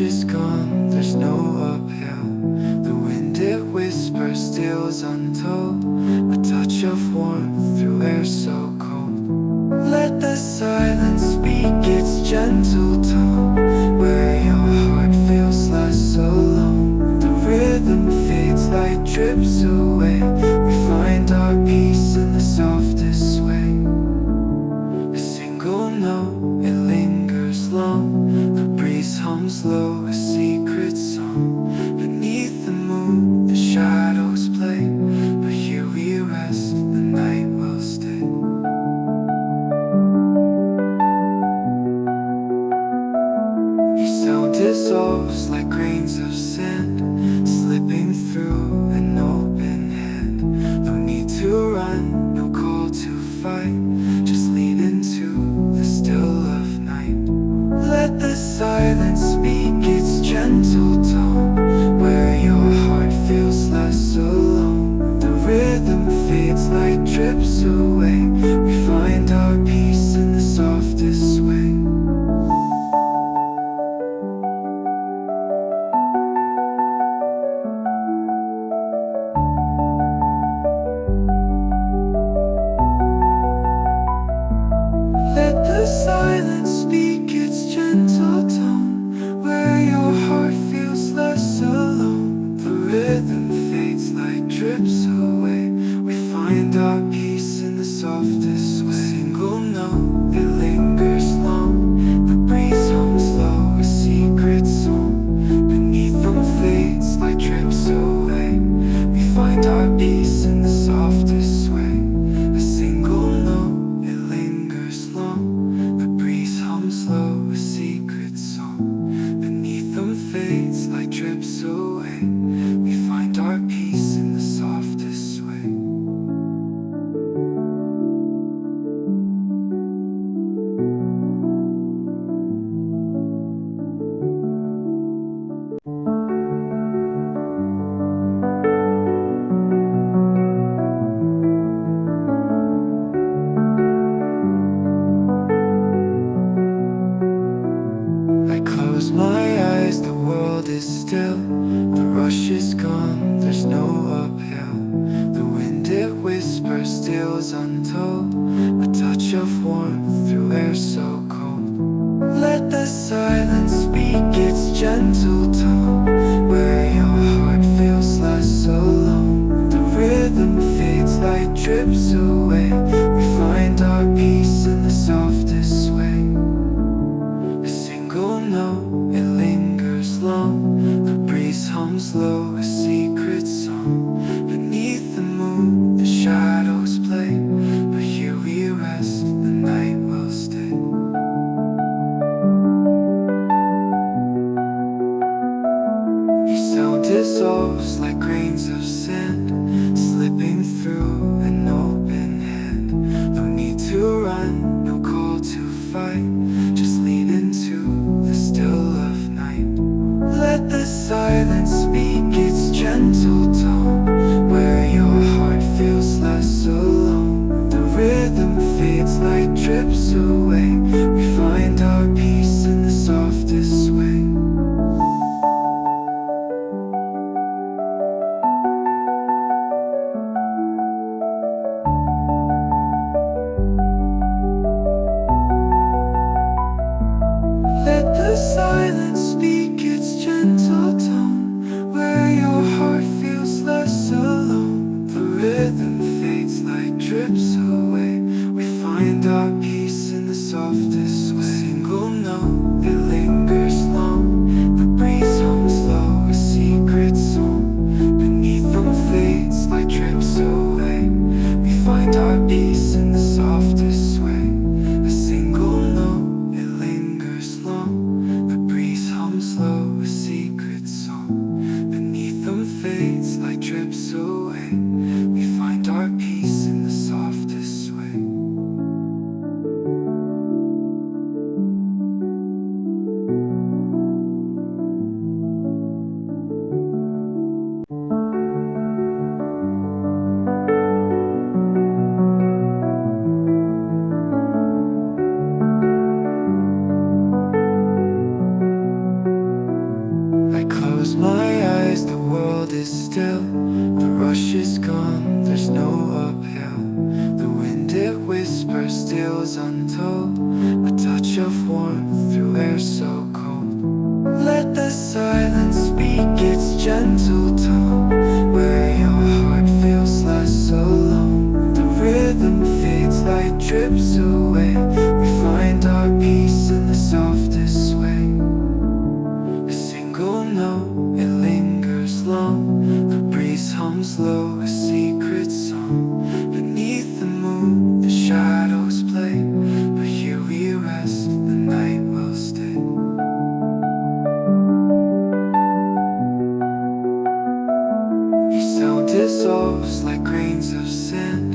is gone, there's no uphill. The wind it whispers steals untold, a touch of warmth through air so cold. Let the silence speak its gentle tone, where your heart feels less alone. The rhythm fades, light drips away. We find our peace in the softest way. A single note, it lingers long. The breeze hums low, a secret song. Beneath the moon, the shadows play, but here we rest, the night will stay. Your sound dissolves like grains of sand, slipping through an open hand. No need to run, no call to fight, just lean into the still of night. Let the silence speak its gentle tone, where your heart feels less alone. The rhythm fades, light drips away. We find our peace in the softest way. Let the silence speak its gentle tone, where your heart feels less alone. The rhythm fades, light drips away. We find our peace in the softest way. A single note, it lingers long. The breeze hums low, a secret song. Beneath them fades, light drips away. We find our peace in the softest way. A single note, it lingers long. The breeze hums low, a secret song. Beneath them fades, light drips away. We find our peace in the softest way. I close my eyes, the world is still. The rush is gone, there's no uphill. The wind it whispers steals untold, a touch of warmth through air so cold. Let the silence speak its gentle tone, where your heart feels less alone. The rhythm fades, light drips away. We find our peace in the softest way. A single note, it lingers long. The breeze hums low, a secret song. Beneath the moon, the shadows play, but here we rest, the night will stay. Your sound dissolves like grains of sand, slipping through an open hand. No need to run, no call to fight, just lean into the still of night. Let the silence speak its gentle tone, where your heart feels less alone. The rhythm fades, light drips away. We find our peace in the softest way. Let the silence speak its gentle tone, where your heart feels is gone, there's no uphill. The wind it whispers steals untold, a touch of warmth through air so cold. Let the silence speak its gentle tone, where your heart feels less alone. The rhythm fades, light drips away. We find our peace in the softest way. A single note, it lingers long. The breeze hums low, a secret song. Beneath the moon, the shadows play, but here we rest, the night will stay. Each sound dissolves like grains of sand,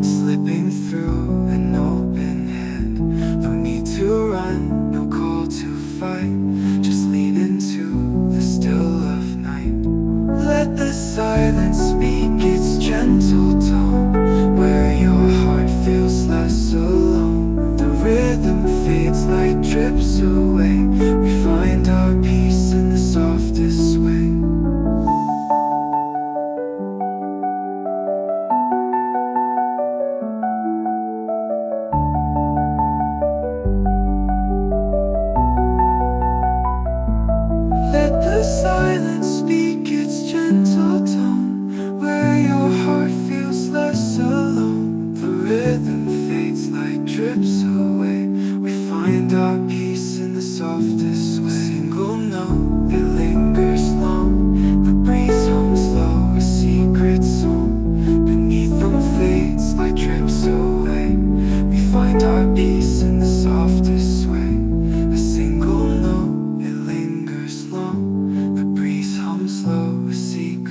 slipping through an open hand. No need to run, no call to fight, just lean into the still of night. Let the silence speak its gentle tone, where your heart feels less alone. The rhythm fades, light drips away. We find our peace in the softest way. Let the silence speak its gentle tone, where your heart feels less alone. The rhythm fades, light drips away. We find our peace in the softest way. A single note that lingers long, the breeze hums low, a secret song. Beneath them fades, light drips away. We find our peace in the softest way. A single note, it lingers long, the breeze hums low, a secret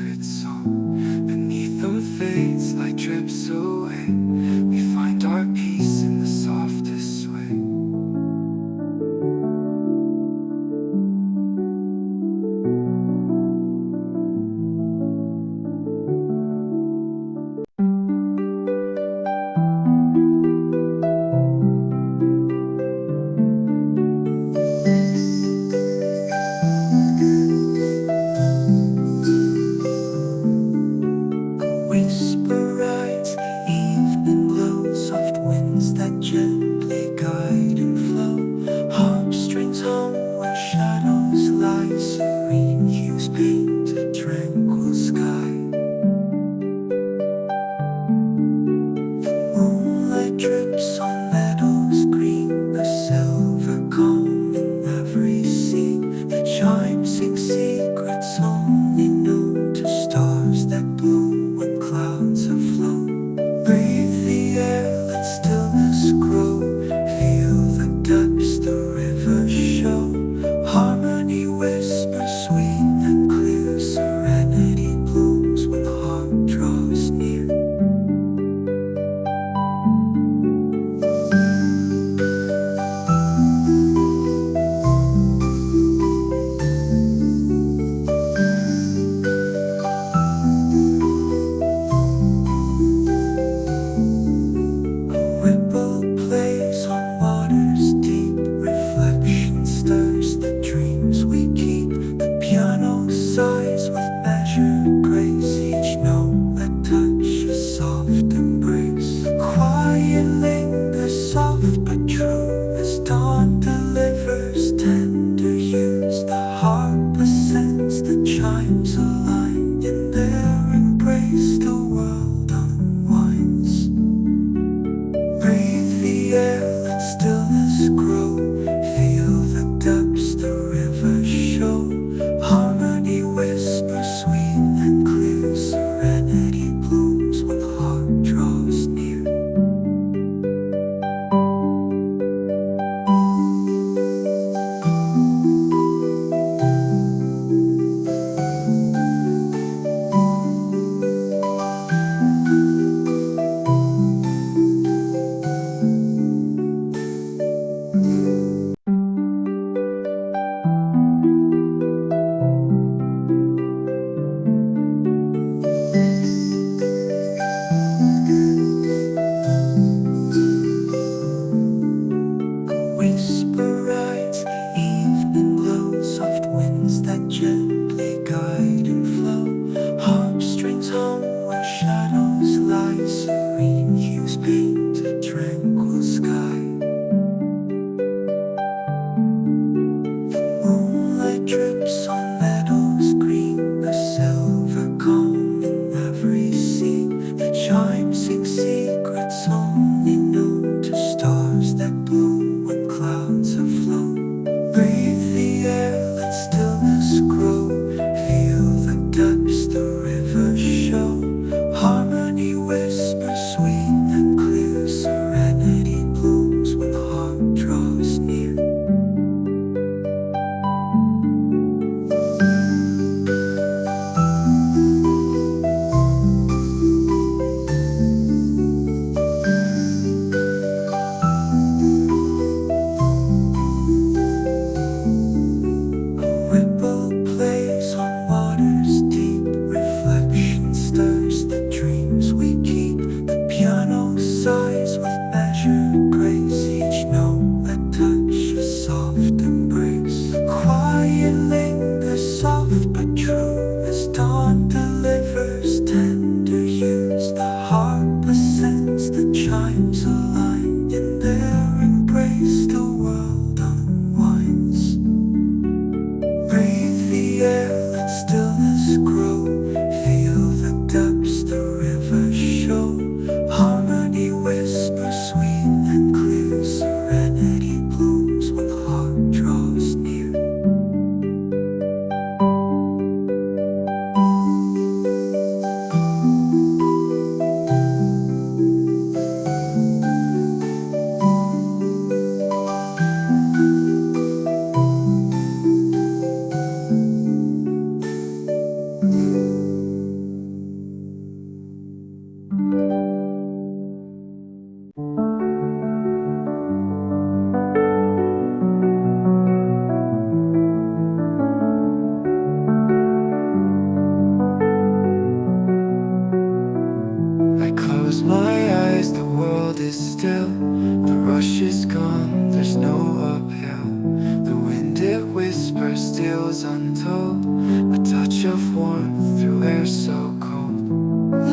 warmth through air so cold.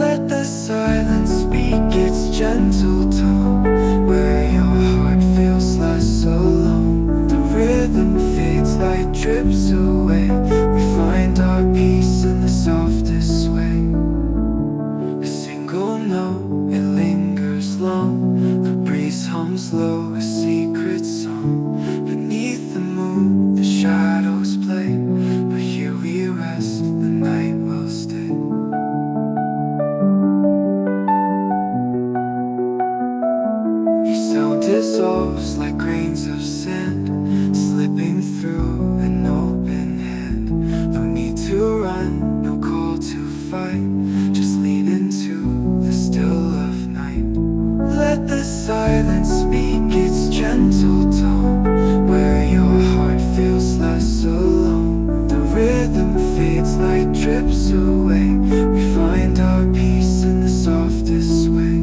Let the silence speak its gentle tone, where your heart feels less alone. The rhythm fades, light drips away. We find our peace in the softest way. A single note, it lingers long. The breeze hums low, a secret song. Beneath the moon, the shadows play, but here we rest, the night will stay. Each sound dissolves like grains of sand, slipping through an open hand. No need to run, no call to fight, just lean into the still of night. Let the silence speak its gentle tone, where your heart feels less alone. The rhythm fades, light drips away. We find our peace in the softest way.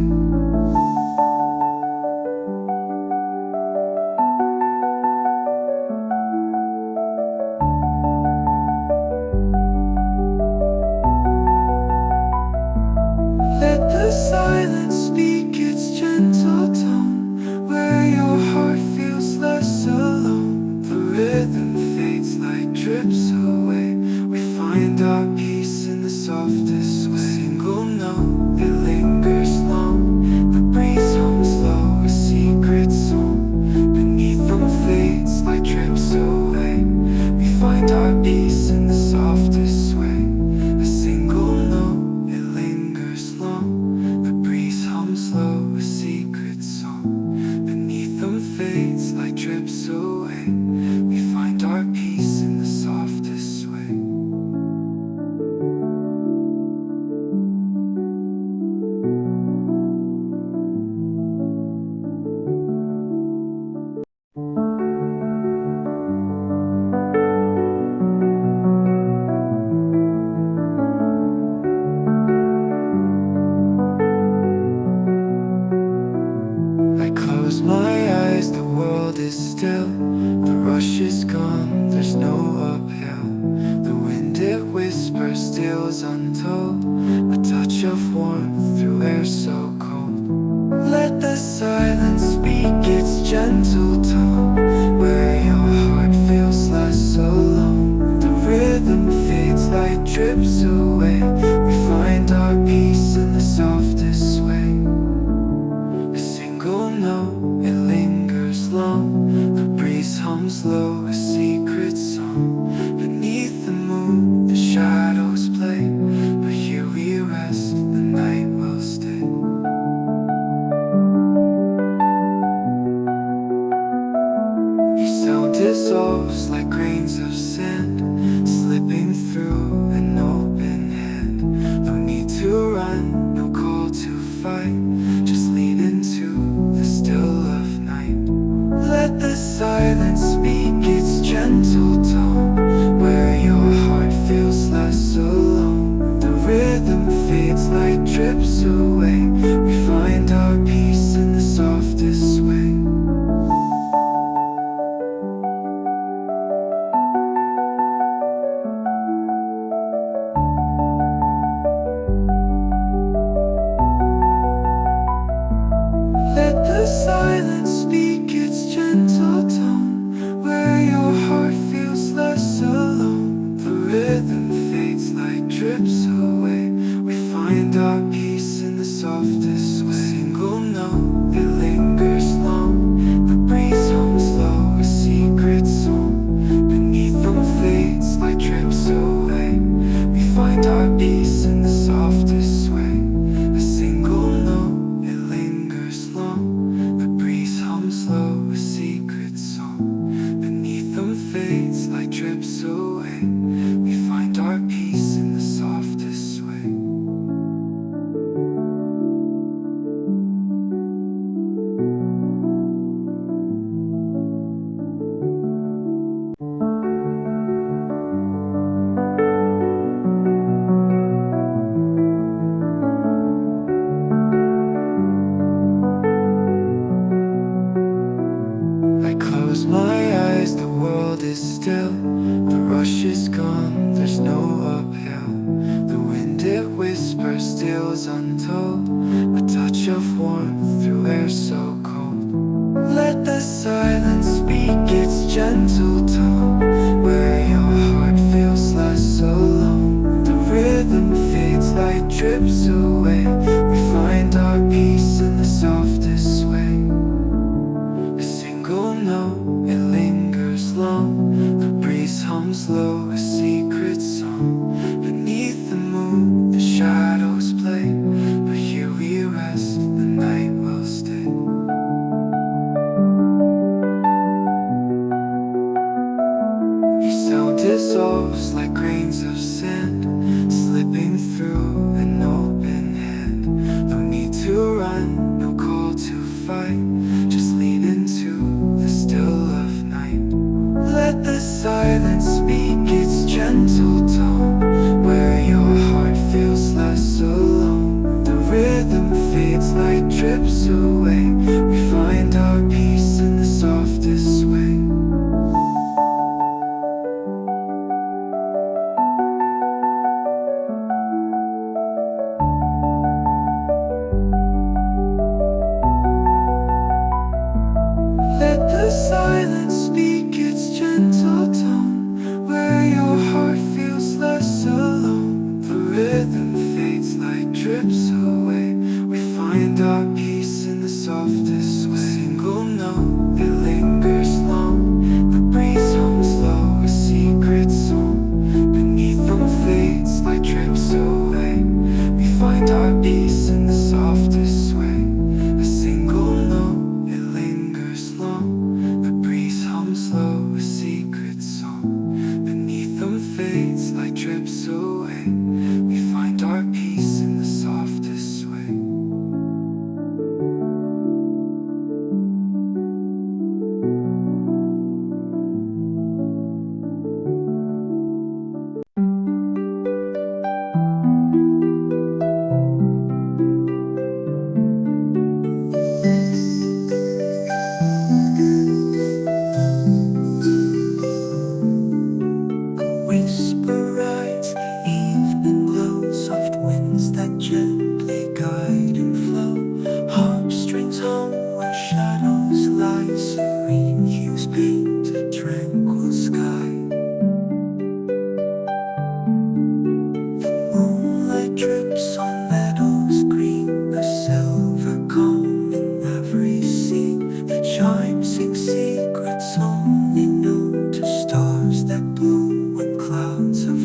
Let the silence speak its gentle tone, where your heart feels less alone. The rhythm fades, light drips away. We find our peace in the softest way. A single note, it lingers long. The breeze hums low, a secret song. Beneath them fades, light drips away. We find our peace in the softest way. A single note, it lingers long. The breeze hums low, a secret song. Beneath them fades, light drips away. We find our peace in the softest way. I close my eyes, the world is still. The rush is gone, there's no uphill. The wind it whispers, steals untold. A touch of warmth through air so cold. Let the silence speak its gentle tone, where your heart feels less alone. The rhythm fades, light drips away. We find our peace in the softest way. A single note, it lingers long. The breeze hums low, a secret song. Beneath the moon, the shadows play, but here we rest, the night will stay. Each sound dissolves like grains of sand, slipping through an open hand. stirs untold, a touch of warmth through air so cold. Let the silence speak its gentle tone, where your heart feels less alone. The rhythm fades, light drips away, we find our peace in the softest way. A single note, it lingers long, the breeze hums low, a secret song. Beneath the moon, the shadows play, but here we rest, the night will stay. Each sound dissolves like grains of sand, slipping through an open hand. No need to run, no call to fight, just lean into the still of night. Let the silence speak its gentle tone, where your heart feels less alone. The rhythm fades, light drips away, we find our peace in the softest way. Let the silence speak its gentle tone, where your heart feels less alone. The rhythm fades, light drips away, we find our peace in the softest way. A single note, it lingers long, the breeze hums low, a secret song. Beneath them fades, light drips away, we find our peace in the softest way. A single note, it lingers long, the breeze hums low, a secret song. Beneath them fades, light drips away, we find our peace in the softest way. Whisper rides the evening glow, soft winds that gently guide and flow. Heartstrings hum where shadows lie, serene hues paint a tranquil sky. The moonlight drips on meadows green, a silver calm in every scene. The chimes sing secrets only known to stars that bloom when clouds have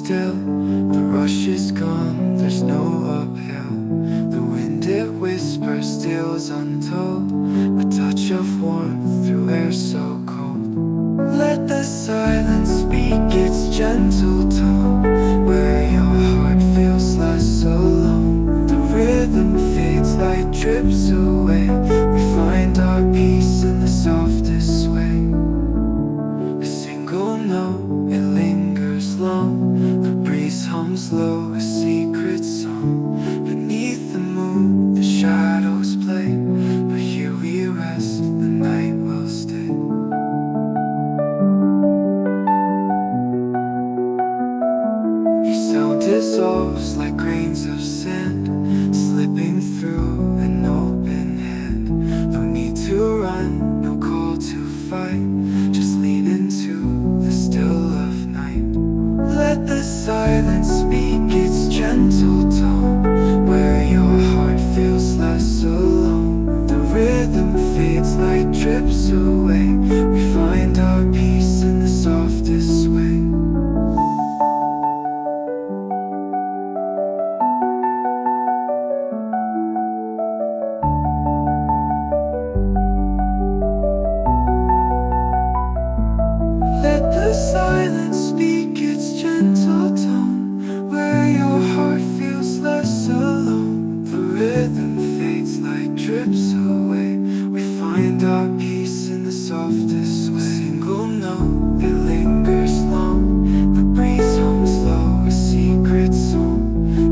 still, the rush is gone, there's no uphill. The wind it whispers, steals untold, a touch of warmth through air so cold. Let the silence speak its gentle tone, where your heart feels less alone. The rhythm fades, light drips away, we find our peace in the softest way. A single note, it lingers long, the breeze hums low, a secret song. Beneath the moon, the shadows play, but here we rest, the night will stay. Your sound dissolves like grains of sand, slipping through an open hand. No need to run, no call to fight, just lean into the still of night. Let the silence speak its gentle tone, where your heart feels less alone. The rhythm fades, light drips away, we find our peace in the softest way. Let the silence speak its gentle tone, where your heart feels less alone. The rhythm fades, light drips away, we find our peace in the softest way. A single note, it lingers long, the breeze hums low, a secret song.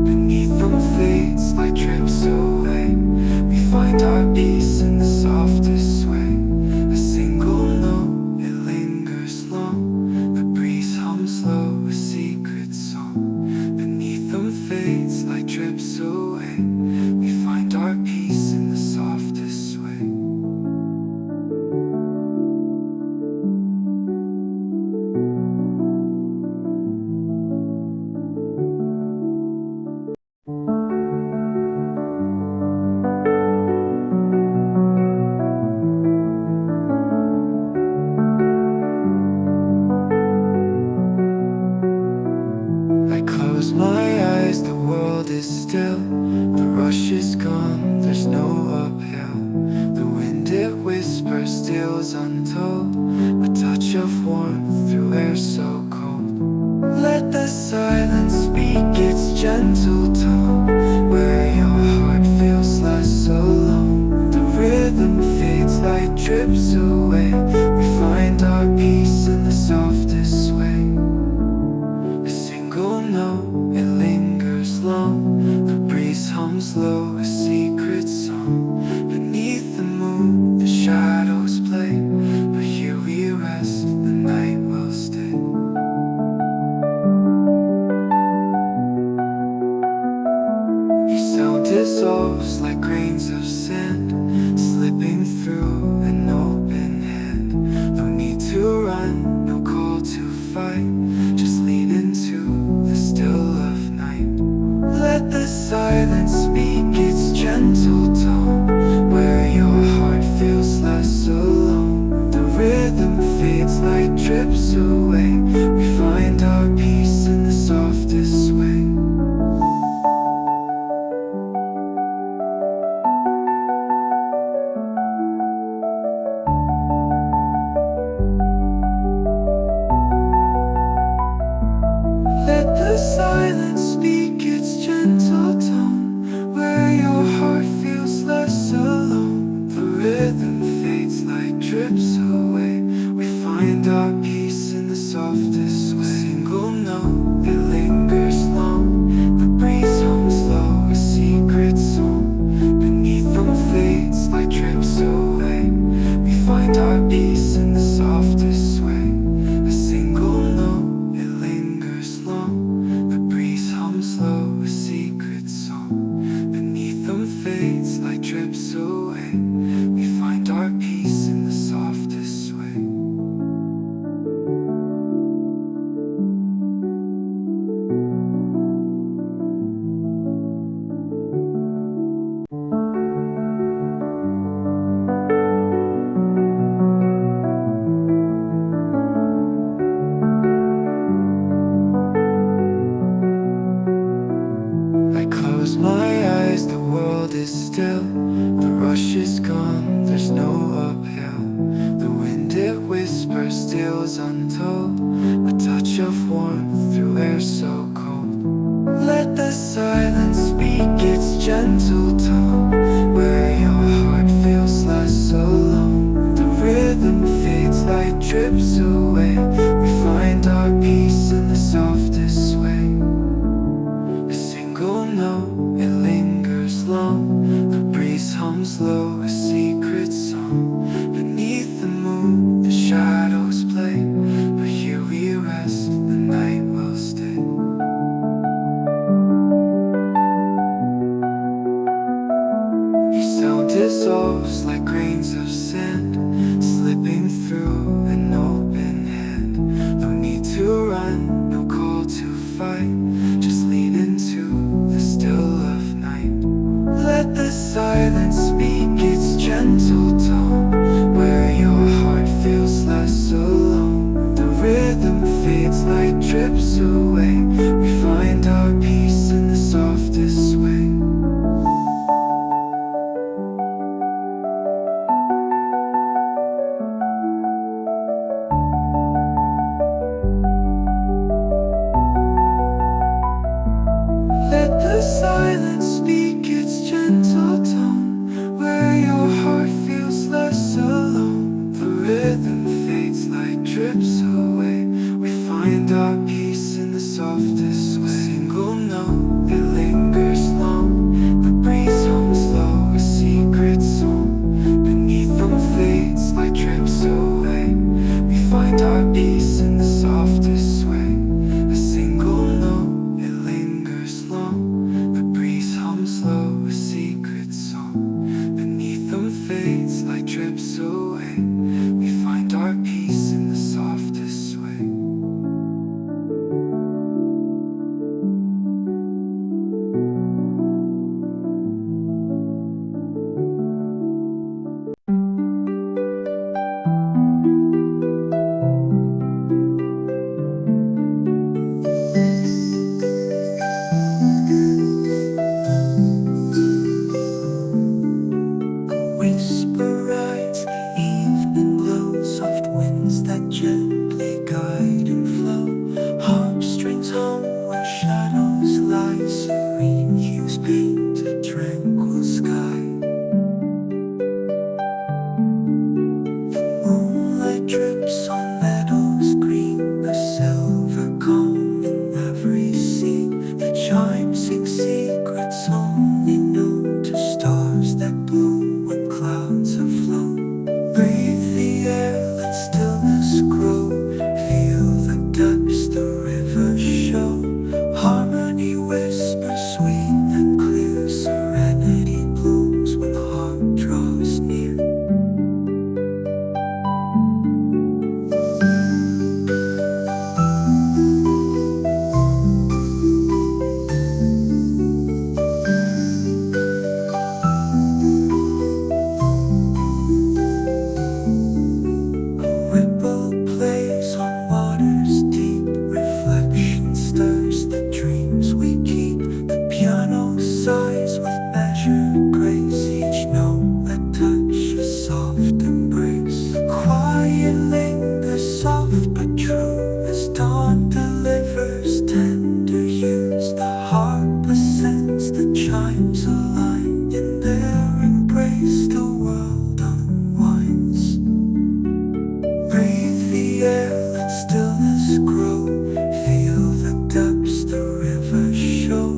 Beneath them fades, light drips away, we find our peace in the softest way. A single note, it lingers long, the breeze hums low, a secret song. Beneath them fades, light drips away, we find our peace in the softest way. I close my eyes, the world is still, the rush is gone, there's no uphill. The wind it whispers, steals untold, a touch of warmth through air so cold. Let the silence speak its gentle tone, where your heart feels less alone. The rhythm fades, light drips away, we find our peace in the softest way. A single note, it lingers long, the breeze hums low, a secret song. Beneath the moon, the shadows play, but here we rest, the night will stay. Your sound dissolves like grains of sand, slipping through an open hand. No need to run, no call to fight, just lean into the still of night. Let the silence speak its gentle tone, where your heart feels less alone. The rhythm fades, light drips away, we find our peace in the softest way. untold, a touch of warmth through air so cold. Let the silence speak its gentle tone, where your heart feels less alone. The rhythm fades, light drips away. We find our peace in the softest way. A single note, it lingers long. The breeze hums low, a secret song. Beneath the moon, the shadows play, but here we rest, the night will stay. Your sound dissolves like grains of sand, slipping through an open hand. No need to run, no call to fight, just lean into the still of night. Let the silence speak its gentle tone, where your heart feels less alone. The rhythm fades, light drips away. We find our peace in the softest way. Let the silence speak its gentle tone, where your heart feels less alone. The rhythm fades, light drips away. We find our peace in the softest way. A single note, it lingers long. The breeze hums low, a secret song. Beneath them fades, light drips away. We find our peace in the softest way. A single note, it lingers long. The breeze hums low, a secret song. Beneath them fades, light drips away. We find our peace in the softest way. Whisper rides the evening glow, soft winds that gently guide and flow. Heartstrings hum where shadows lie, serene hues paint a tranquil sky. The moonlight drips on meadows green, a silver calm in every scene. The chimes sing secrets only known to stars that bloom when clouds have flown. Breathe the air, let stillness grow. Feel the depths the rivers show. Harmony whispers sweet and clear. Serenity blooms when the heart draws near. A ripple plays on waters deep. Reflection stirs the dreams we keep. The piano sighs with measured grace. Each note a touch, a soft embrace. The quiet lingers soft but true, as dawn delivers tender hues. The harp ascends, the chimes align. In their embrace the world unwinds. Breathe the air, let stillness grow. Feel the depths the rivers show.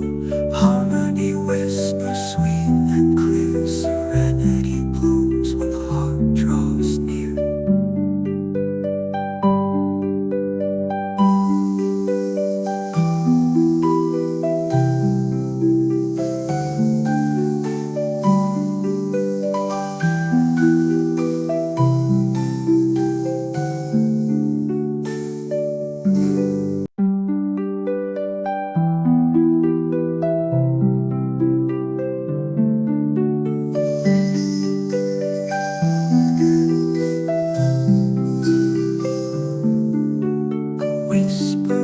Harmony whispers sweet and clear. Serenity blooms when the heart draws near. Whisper